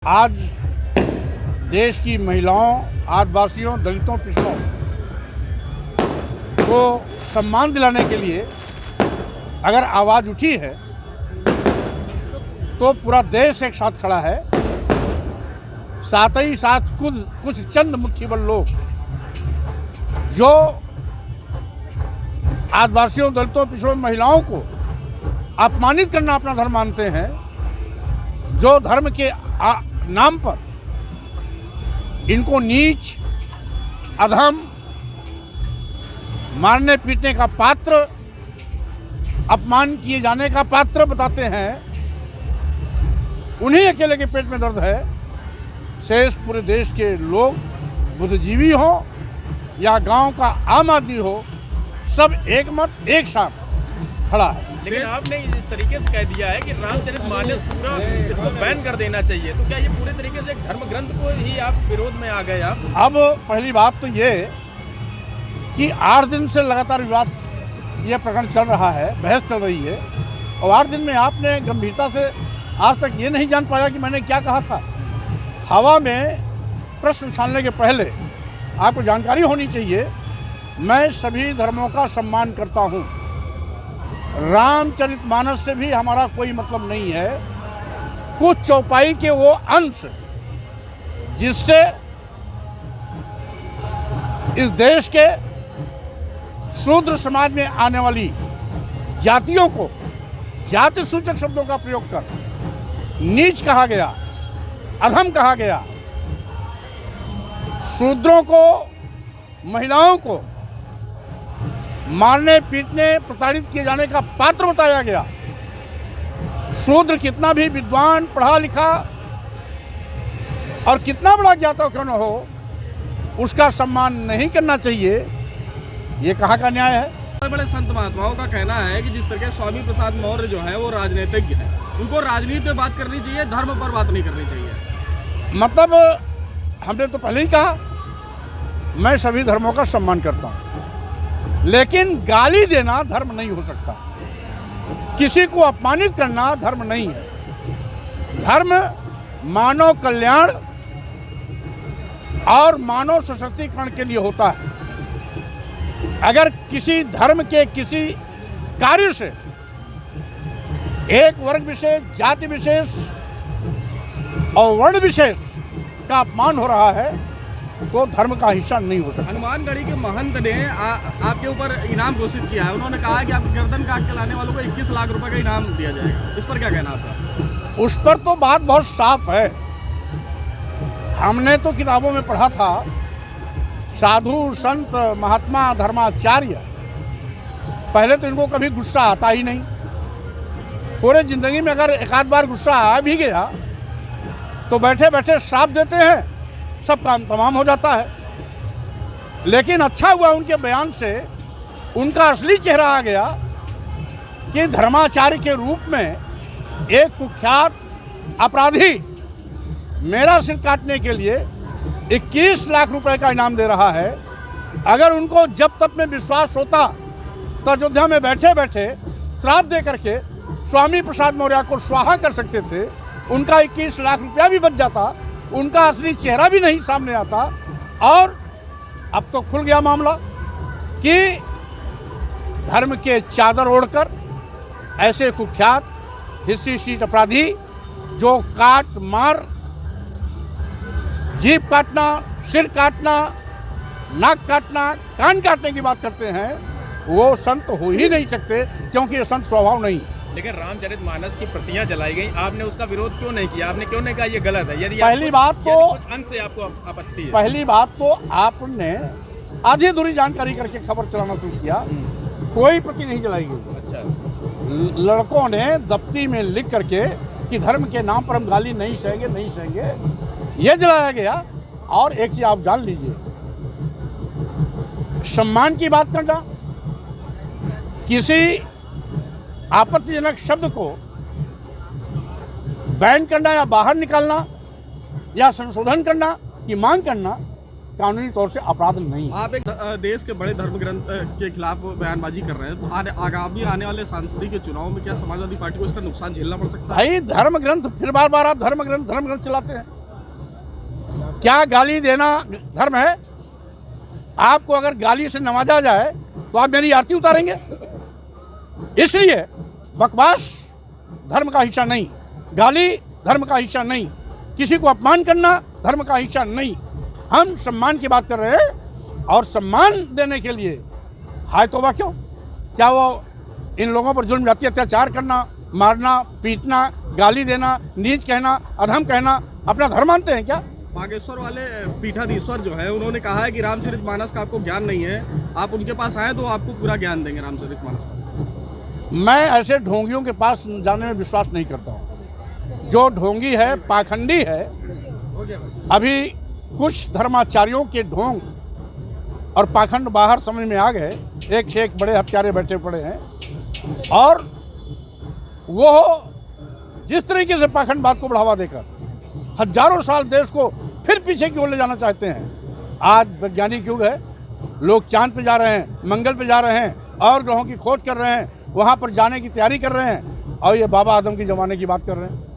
आज देश की महिलाओं, आदिवासियों, दलितों, पिछड़ों को सम्मान दिलाने के लिए अगर आवाज़ उठी है तो पूरा देश एक साथ खड़ा है। साथ ही साथ कुछ चंद मुट्ठीभर लोग जो आदिवासियों, दलितों, पिछड़ों, महिलाओं को अपमानित करना अपना धर्म मानते हैं, जो धर्म के नाम पर इनको नीच, अधम, मारने पीटने का पात्र, अपमान किए जाने का पात्र बताते हैं, उन्हीं अकेले के पेट में दर्द है। शेष पूरे देश के लोग, बुद्धिजीवी हो या गांव का आम आदमी हो, सब एक मत एक साथ खड़ा है। लेकिन आपने इस तरीके से कह दिया है कि रामचरितमानस पूरा इसको बैन कर देना चाहिए, तो क्या ये पूरे तरीके से एक धर्म ग्रंथ को ही आप विरोध में आ गए? आप अब पहली बात तो ये कि 8 दिन से लगातार विवाद, ये प्रकरण चल रहा है, बहस चल रही है, और 8 दिन में आपने गंभीरता से आज तक ये नहीं जान पाया कि मैंने क्या कहा था। हवा में प्रश्न उछालने के पहले आपको जानकारी होनी चाहिए। मैं सभी धर्मों का सम्मान करता हूँ। रामचरितमानस से भी हमारा कोई मतलब नहीं है। कुछ चौपाई के वो अंश जिससे इस देश के शूद्र समाज में आने वाली जातियों को जाति सूचक शब्दों का प्रयोग कर नीच कहा गया, अधम कहा गया, शूद्रों को, महिलाओं को मारने पीटने, प्रताड़ित किए जाने का पात्र बताया गया। शूद्र कितना भी विद्वान, पढ़ा लिखा और कितना बड़ा ज्ञाता क्यों न हो, उसका सम्मान नहीं करना चाहिए। ये कहाँ का न्याय है? बड़े बड़े संत महात्माओं का कहना है कि जिस तरह स्वामी प्रसाद मौर्य जो है वो राजनीतिज्ञ है, उनको राजनीति पे बात करनी चाहिए, धर्म पर बात नहीं करनी चाहिए। मतलब हमने तो पहले ही कहा, मैं सभी धर्मों का सम्मान करता हूँ, लेकिन गाली देना धर्म नहीं हो सकता। किसी को अपमानित करना धर्म नहीं है। धर्म मानव कल्याण और मानव सशक्तिकरण के लिए होता है। अगर किसी धर्म के किसी कार्य से एक वर्ग विशेष, जाति विशेष और वर्ण विशेष का अपमान हो रहा है तो धर्म का हिस्सा नहीं हो सकता। हनुमानगढ़ी के महंत ने आपके ऊपर इनाम घोषित किया है। उन्होंने कहा कि आपकी गर्दन काट के लाने वालों को 21 लाख रुपए का इनाम दिया जाएगा। इस पर क्या कहना आपका? उस पर तो बात बहुत साफ है। हमने तो किताबों में पढ़ा था, साधु, संत, महात्मा, धर्माचार्य, पहले तो इनको कभी गुस्सा आता ही नहीं। पूरे जिंदगी में अगर एक आध बार गुस्सा आ भी गया तो बैठे बैठे श्राप देते हैं, सब काम तमाम हो जाता है। लेकिन अच्छा हुआ उनके बयान से उनका असली चेहरा आ गया कि धर्माचार्य के रूप में एक कुख्यात अपराधी मेरा सिर काटने के लिए 21 लाख रुपए का इनाम दे रहा है। अगर उनको जब तक में विश्वास होता तो अयोध्या में बैठे बैठे श्राप दे करके स्वामी प्रसाद मौर्य को स्वाहा कर सकते थे। उनका 21 लाख रुपया भी बच जाता, उनका असली चेहरा भी नहीं सामने आता। और अब तो खुल गया मामला कि धर्म के चादर ओढ़कर ऐसे कुख्यात हिस्सी शीट अपराधी जो काट मार, जीभ काटना, सिर काटना, नाक काटना, कान काटने की बात करते हैं, वो संत हो ही नहीं सकते, क्योंकि ये संत स्वभाव नहीं। लेकिन रामचरितमानस की प्रतियां जलाई गई, आपने उसका विरोध क्यों नहीं किया? आपने क्यों नहीं कहा ये गलत है? यदि पहली बात तो अंश से आपको आपत्ति है, पहली बात तो आपने आधी अधूरी जानकारी करके खबर चलाना शुरू किया। कोई प्रति नहीं जलाई गई। अच्छा, लड़कों ने दफ्ती में लिख करके कि धर्म के नाम पर हम गाली नहीं सहेंगे, नहीं सहेंगे, ये जलाया गया। और एक चीज आप जान लीजिए, सम्मान की बात करना, किसी आपत्तिजनक शब्द को बैन करना या बाहर निकालना या संशोधन करना की मांग करना, कानूनी तौर से अपराध नहीं है। आप एक देश के बड़े धर्म ग्रंथ के खिलाफ बयानबाजी कर रहे हैं, तो आगामी आने वाले सांसदीय के चुनाव में क्या समाजवादी पार्टी को इसका नुकसान झेलना पड़ सकता है? भाई धर्म ग्रंथ, फिर बार बार आप धर्म ग्रंथ चलाते हैं। क्या गाली देना धर्म है? आपको अगर गाली से नवाजा जाए तो आप मेरी आरती उतारेंगे? इसलिए बकवास धर्म का हिस्सा नहीं, गाली धर्म का हिस्सा नहीं, किसी को अपमान करना धर्म का हिस्सा नहीं। हम सम्मान की बात कर रहे हैं और सम्मान देने के लिए हाय तौबा क्यों? क्या वो इन लोगों पर जुल्म जाति अत्याचार करना, मारना, पीटना, गाली देना, नीच कहना, अधम कहना अपना धर्म मानते हैं क्या? बागेश्वर वाले पीठाधीश्वर जो है उन्होंने कहा है कि रामचरितमानस का आपको ज्ञान नहीं है, आप उनके पास आए तो आपको पूरा ज्ञान देंगे रामचरितमानस का। मैं ऐसे ढोंगियों के पास जाने में विश्वास नहीं करता हूँ। जो ढोंगी है, पाखंडी है। अभी कुछ धर्माचार्यों के ढोंग और पाखंड बाहर समझ में आ गए, एक से एक बड़े हत्यारे बैठे पड़े हैं और वो जिस तरीके से पाखंडवाद को बढ़ावा देकर हजारों साल देश को फिर पीछे की ओर ले जाना चाहते हैं। आज वैज्ञानिक युग है, लोग चांद पे जा रहे हैं, मंगल पे जा रहे हैं और ग्रहों की खोज कर रहे हैं, वहाँ पर जाने की तैयारी कर रहे हैं और ये बाबा आदम के ज़माने की बात कर रहे हैं।